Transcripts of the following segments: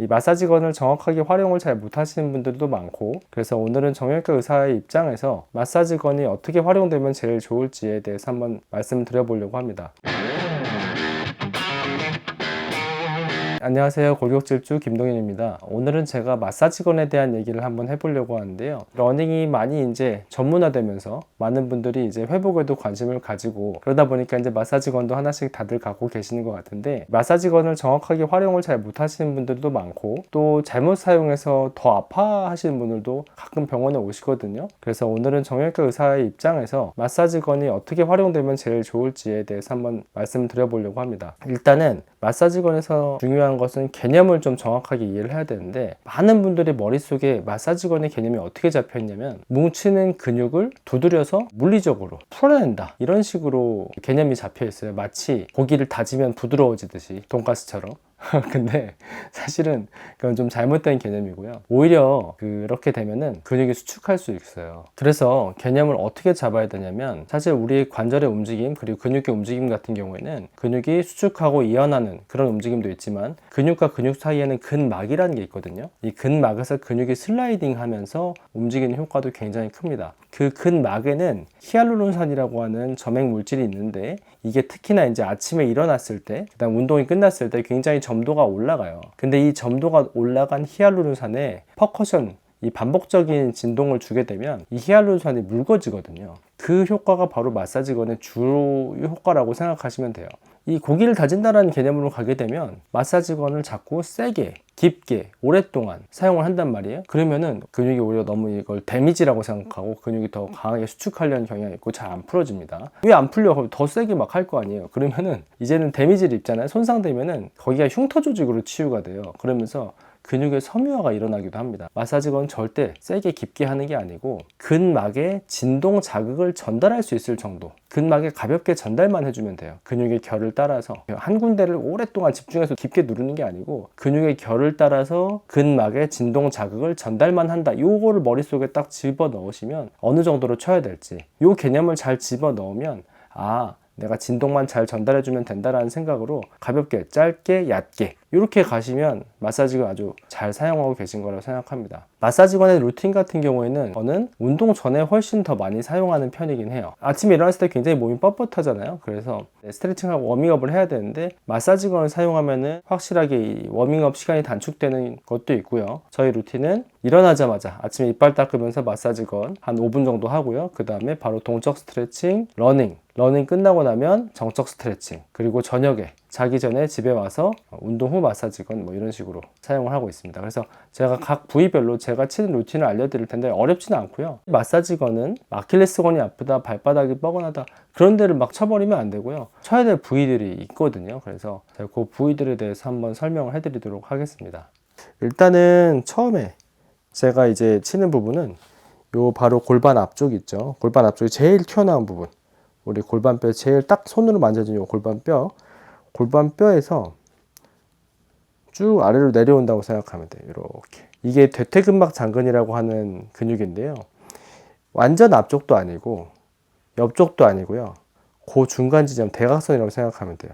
이 마사지건을 정확하게 활용을 잘 못하시는 분들도 많고, 그래서 오늘은 정형외과 의사의 입장에서 마사지건이 어떻게 활용되면 제일 좋을지에 대해서 한번 말씀드려보려고 합니다. 안녕하세요. 골격질주 김동현입니다. 오늘은 제가 마사지건에 대한 얘기를 한번 해보려고 하는데요. 러닝이 많이 이제 전문화되면서 많은 분들이 이제 회복에도 관심을 가지고, 그러다 보니까 이제 마사지건도 하나씩 다들 갖고 계시는 것 같은데, 마사지건을 정확하게 활용을 잘 못하시는 분들도 많고, 또 잘못 사용해서 더 아파하시는 분들도 가끔 병원에 오시거든요. 그래서 오늘은 정형외과 의사의 입장에서 마사지건이 어떻게 활용되면 제일 좋을지에 대해서 한번 말씀드려보려고 합니다. 일단은 마사지건에서 중요한 것은 개념을 좀 정확하게 이해를 해야 되는데, 많은 분들의 머릿속에 마사지건의 개념이 어떻게 잡혀 있냐면, 뭉치는 근육을 두드려서 물리적으로 풀어낸다, 이런 식으로 개념이 잡혀 있어요. 마치 고기를 다지면 부드러워지듯이, 돈가스처럼. 근데 사실은 그건 좀 잘못된 개념이고요. 오히려 그렇게 되면은 근육이 수축할 수 있어요. 그래서 개념을 어떻게 잡아야 되냐면, 사실 우리 관절의 움직임 그리고 근육의 움직임 같은 경우에는 근육이 수축하고 이완하는 그런 움직임도 있지만, 근육과 근육 사이에는 근막이라는 게 있거든요. 이 근막에서 근육이 슬라이딩 하면서 움직이는 효과도 굉장히 큽니다. 그 근막에는 히알루론산이라고 하는 점액 물질이 있는데, 이게 특히나 이제 아침에 일어났을 때, 그다음 운동이 끝났을 때 굉장히 점도가 올라가요. 근데 이 점도가 올라간 히알루론산에 퍼커션, 이 반복적인 진동을 주게 되면 이 히알루론산이 묽어지거든요. 그 효과가 바로 마사지건의 주 효과라고 생각하시면 돼요. 이 고기를 다진다라는 개념으로 가게 되면 마사지건을 자꾸 세게, 깊게, 오랫동안 사용을 한단 말이에요. 그러면은 근육이 오히려 너무 이걸 데미지라고 생각하고 근육이 더 강하게 수축하려는 경향이 있고 잘 안 풀어집니다. 왜 안 풀려? 그럼 더 세게 막 할 거 아니에요. 그러면은 이제는 데미지를 입잖아요. 손상되면은 거기가 흉터 조직으로 치유가 돼요. 그러면서 근육의 섬유화가 일어나기도 합니다. 마사지건은 절대 세게 깊게 하는 게 아니고, 근막에 진동 자극을 전달할 수 있을 정도, 근막에 가볍게 전달만 해주면 돼요. 근육의 결을 따라서 한 군데를 오랫동안 집중해서 깊게 누르는 게 아니고, 근육의 결을 따라서 근막에 진동 자극을 전달만 한다. 요거를 머릿속에 딱 집어 넣으시면, 어느 정도로 쳐야 될지 요 개념을 잘 집어 넣으면, 내가 진동만 잘 전달해주면 된다라는 생각으로 가볍게, 짧게, 얕게 이렇게 가시면 마사지건 아주 잘 사용하고 계신 거라고 생각합니다. 마사지건의 루틴 같은 경우에는 저는 운동 전에 훨씬 더 많이 사용하는 편이긴 해요. 아침에 일어났을 때 굉장히 몸이 뻣뻣하잖아요. 그래서 스트레칭하고 워밍업을 해야 되는데, 마사지건을 사용하면은 확실하게 이 워밍업 시간이 단축되는 것도 있고요. 저희 루틴은 일어나자마자 아침에 이빨 닦으면서 마사지건 한 5분 정도 하고요. 그 다음에 바로 동적 스트레칭, 러닝 끝나고 나면 정적 스트레칭, 그리고 저녁에 자기 전에 집에 와서 운동 후 마사지건, 뭐 이런 식으로 사용을 하고 있습니다. 그래서 제가 각 부위별로 제가 치는 루틴을 알려드릴 텐데 어렵지는 않고요. 마사지건은 아킬레스건이 아프다, 발바닥이 뻐근하다, 그런 데를 막 쳐버리면 안 되고요. 쳐야 될 부위들이 있거든요. 그래서 제가 그 부위들에 대해서 한번 설명을 해드리도록 하겠습니다. 일단은 처음에 제가 이제 치는 부분은 요 바로 골반 앞쪽 있죠. 골반 앞쪽이 제일 튀어나온 부분, 우리 골반뼈 제일 딱 손으로 만져진 요 골반뼈에서 쭉 아래로 내려온다고 생각하면 돼요. 이렇게. 이게 대퇴근막 장근이라고 하는 근육인데요. 완전 앞쪽도 아니고 옆쪽도 아니고요. 그 중간 지점, 대각선이라고 생각하면 돼요.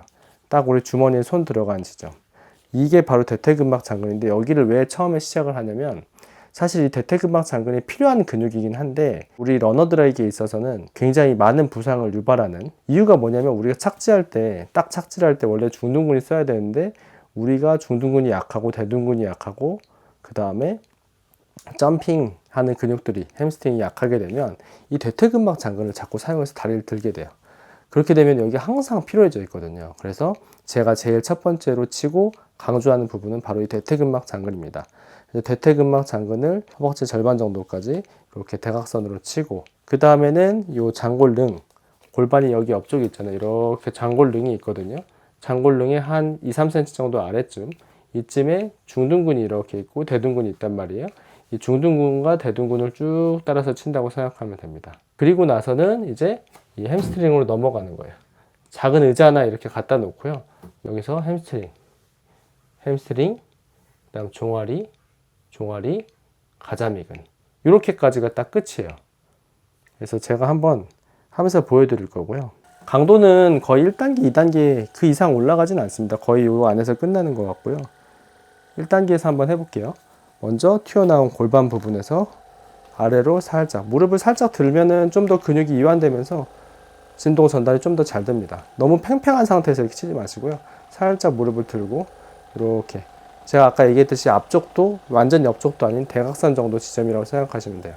딱 우리 주머니에 손 들어간 지점. 이게 바로 대퇴근막 장근인데, 여기를 왜 처음에 시작을 하냐면, 사실 이 대퇴근막 장근이 필요한 근육이긴 한데, 우리 러너들에게 있어서는 굉장히 많은 부상을 유발하는 이유가 뭐냐면, 우리가 착지할 때 원래 중둔근이 써야 되는데, 우리가 중둔근이 약하고 대둔근이 약하고 그 다음에 점핑하는 근육들이, 햄스트링이 약하게 되면 이 대퇴근막 장근을 자꾸 사용해서 다리를 들게 돼요. 그렇게 되면 여기 항상 피로해져 있거든요. 그래서 제가 제일 첫 번째로 치고 강조하는 부분은 바로 이 대퇴근막 장근입니다. 대퇴근막 장근을 허벅지 절반 정도까지 이렇게 대각선으로 치고, 그 다음에는 이 장골릉, 골반이 여기 옆쪽에 있잖아요. 이렇게 장골릉이 있거든요. 장골릉의 한 2-3cm 정도 아래쯤, 이쯤에 중둔근이 이렇게 있고 대둔근이 있단 말이에요. 이 중둔근과 대둔근을 쭉 따라서 친다고 생각하면 됩니다. 그리고 나서는 이제 이 햄스트링으로 넘어가는 거예요. 작은 의자 하나 이렇게 갖다 놓고요. 여기서 햄스트링, 그 다음 종아리, 가자미근, 이렇게까지가 딱 끝이에요. 그래서 제가 한번 하면서 보여드릴 거고요. 강도는 거의 1단계, 2단계 그 이상 올라가진 않습니다. 거의 이 안에서 끝나는 것 같고요. 1단계에서 한번 해볼게요. 먼저 튀어나온 골반 부분에서 아래로 살짝, 무릎을 살짝 들면은 좀 더 근육이 이완되면서 진동 전달이 좀 더 잘 됩니다. 너무 팽팽한 상태에서 이렇게 치지 마시고요. 살짝 무릎을 들고 이렇게, 제가 아까 얘기했듯이 앞쪽도 완전 옆쪽도 아닌 대각선 정도 지점이라고 생각하시면 돼요.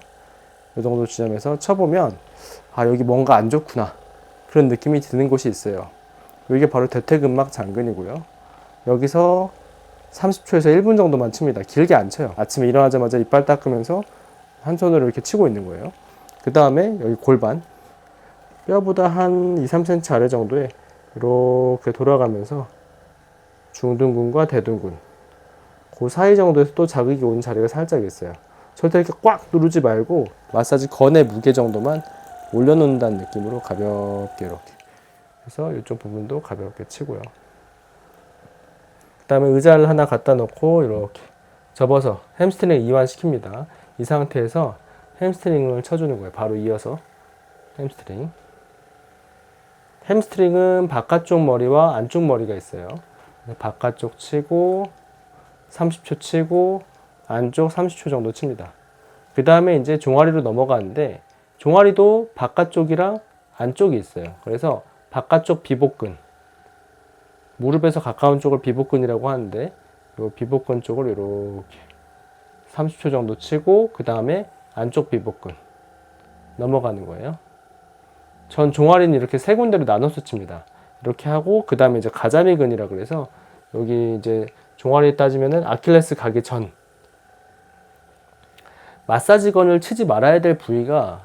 이 정도 지점에서 쳐보면 아, 여기 뭔가 안 좋구나, 그런 느낌이 드는 곳이 있어요. 이게 바로 대퇴근막 장근이고요. 여기서 30초에서 1분 정도만 칩니다. 길게 안 쳐요. 아침에 일어나자마자 이빨 닦으면서 한 손으로 이렇게 치고 있는 거예요. 그 다음에 여기 골반, 뼈보다 한 2-3cm 아래 정도에 이렇게 돌아가면서 중둔근과 대둔근, 그 사이 정도에서 또 자극이 오는 자리가 살짝 있어요. 절대 이렇게 꽉 누르지 말고 마사지 건의 무게 정도만 올려놓는다는 느낌으로 가볍게 이렇게 해서 이쪽 부분도 가볍게 치고요. 그 다음에 의자를 하나 갖다 놓고 이렇게 접어서 햄스트링 이완시킵니다. 이 상태에서 햄스트링을 쳐주는 거예요. 바로 이어서 햄스트링. 햄스트링은 바깥쪽 머리와 안쪽 머리가 있어요. 바깥쪽 치고 30초 치고 안쪽 30초 정도 칩니다. 그 다음에 이제 종아리로 넘어가는데 종아리도 바깥쪽이랑 안쪽이 있어요. 그래서 바깥쪽 비복근, 무릎에서 가까운 쪽을 비복근이라고 하는데 이 비복근 쪽을 이렇게 30초 정도 치고 그 다음에 안쪽 비복근 넘어가는 거예요. 전 종아리는 이렇게 세 군데로 나눠서 칩니다. 이렇게 하고 그 다음에 이제 가자미근이라 그래서 여기 이제 종아리 따지면은 아킬레스 가기 전, 마사지건을 치지 말아야 될 부위가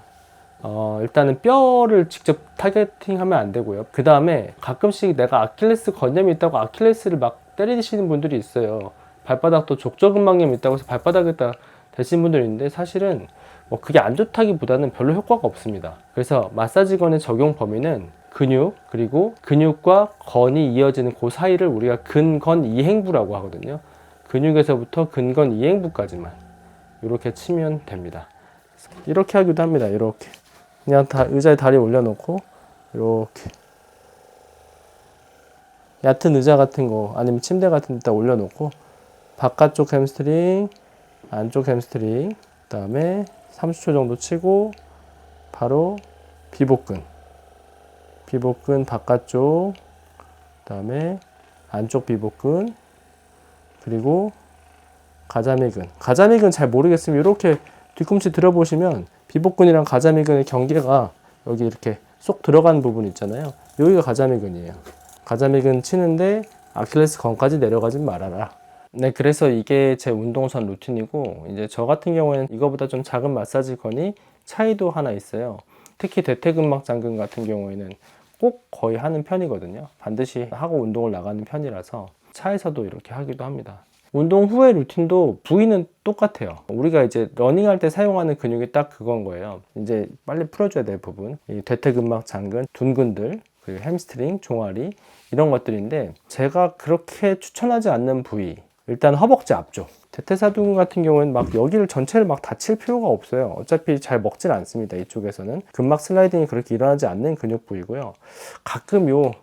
일단은 뼈를 직접 타겟팅하면 안 되고요. 그 다음에 가끔씩 내가 아킬레스 건염이 있다고 아킬레스를 막 때리시는 분들이 있어요. 발바닥도 족저근막염이 있다고 해서 발바닥에다 대신 분들이 있는데 사실은 뭐 그게 안 좋다기보다는 별로 효과가 없습니다. 그래서 마사지건의 적용 범위는 근육, 그리고 근육과 건이 이어지는 그 사이를 우리가 근건 이행부라고 하거든요. 근육에서부터 근건 이행부까지만 이렇게 치면 됩니다. 이렇게 하기도 합니다. 이렇게 그냥 의자에 다리 올려놓고 이렇게 얕은 의자 같은 거 아니면 침대 같은 데다 올려놓고 바깥쪽 햄스트링, 안쪽 햄스트링, 그 다음에 30초 정도 치고 바로 비복근 바깥쪽, 그 다음에 안쪽 비복근, 그리고 가자미근 잘 모르겠으면 이렇게 뒤꿈치 들어보시면 비복근이랑 가자미근의 경계가 여기 이렇게 쏙 들어간 부분 있잖아요. 여기가 가자미근이에요. 가자미근 치는데 아킬레스 건까지 내려가지 말아라. 네, 그래서 이게 제 운동선 루틴이고, 이제 저 같은 경우에는 이거보다 좀 작은 마사지건이 차이도 하나 있어요. 특히 대퇴근막 장근 같은 경우에는 꼭 거의 하는 편이거든요. 반드시 하고 운동을 나가는 편이라서 차에서도 이렇게 하기도 합니다. 운동 후의 루틴도 부위는 똑같아요. 우리가 이제 러닝할 때 사용하는 근육이 딱 그건 거예요. 이제 빨리 풀어줘야 될 부분, 이 대퇴근막 장근, 둔근들, 그리고 햄스트링, 종아리, 이런 것들인데 제가 그렇게 추천하지 않는 부위, 일단 허벅지 앞쪽. 대퇴사둔근 같은 경우는 막 여기를 전체를 막 다칠 필요가 없어요. 어차피 잘 먹질 않습니다. 이쪽에서는 근막 슬라이딩이 그렇게 일어나지 않는 근육 부위고요. 가끔 요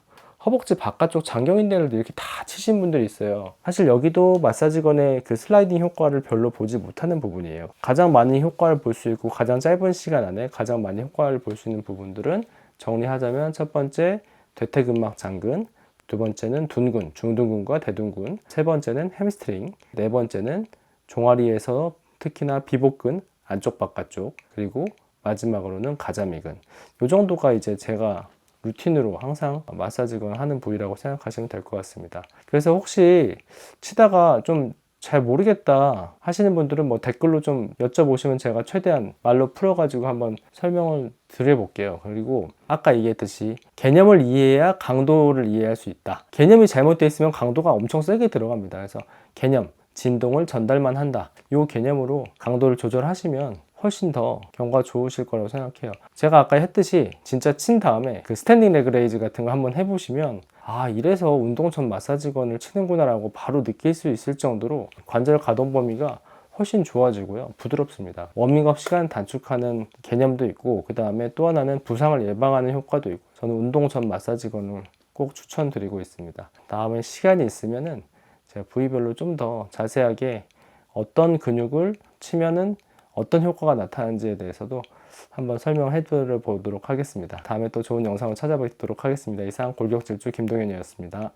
허벅지 바깥쪽 장경인대를 이렇게 다 치신 분들이 있어요. 사실 여기도 마사지건의 그 슬라이딩 효과를 별로 보지 못하는 부분이에요. 가장 많이 효과를 볼 수 있고 가장 짧은 시간 안에 가장 많이 효과를 볼 수 있는 부분들은 정리하자면 첫 번째 대퇴근막 장근, 두 번째는 둔근, 중둔근과 대둔근, 세 번째는 햄스트링, 네 번째는 종아리에서 특히나 비복근, 안쪽 바깥쪽, 그리고 마지막으로는 가자미근. 이 정도가 이제 제가 루틴으로 항상 마사지건 하는 부위라고 생각하시면 될 것 같습니다. 그래서 혹시 치다가 좀 잘 모르겠다 하시는 분들은 뭐 댓글로 좀 여쭤보시면 제가 최대한 말로 풀어가지고 한번 설명을 드려볼게요. 그리고 아까 얘기했듯이 개념을 이해해야 강도를 이해할 수 있다. 개념이 잘못되어 있으면 강도가 엄청 세게 들어갑니다. 그래서 개념, 진동을 전달만 한다. 이 개념으로 강도를 조절하시면 훨씬 더 경과 좋으실 거라고 생각해요. 제가 아까 했듯이 진짜 친 다음에 그 스탠딩 레그 레이즈 같은 거 한번 해보시면 아, 이래서 운동 전 마사지건을 치는구나 라고 바로 느낄 수 있을 정도로 관절 가동 범위가 훨씬 좋아지고요. 부드럽습니다. 워밍업 시간 단축하는 개념도 있고, 그 다음에 또 하나는 부상을 예방하는 효과도 있고, 저는 운동 전 마사지건을 꼭 추천드리고 있습니다. 다음에 시간이 있으면은 제가 부위별로 좀 더 자세하게 어떤 근육을 치면은 어떤 효과가 나타나는지에 대해서도 한번 설명해 보도록 하겠습니다. 다음에 또 좋은 영상을 찾아뵙도록 하겠습니다. 이상 골격질주 김동현이었습니다.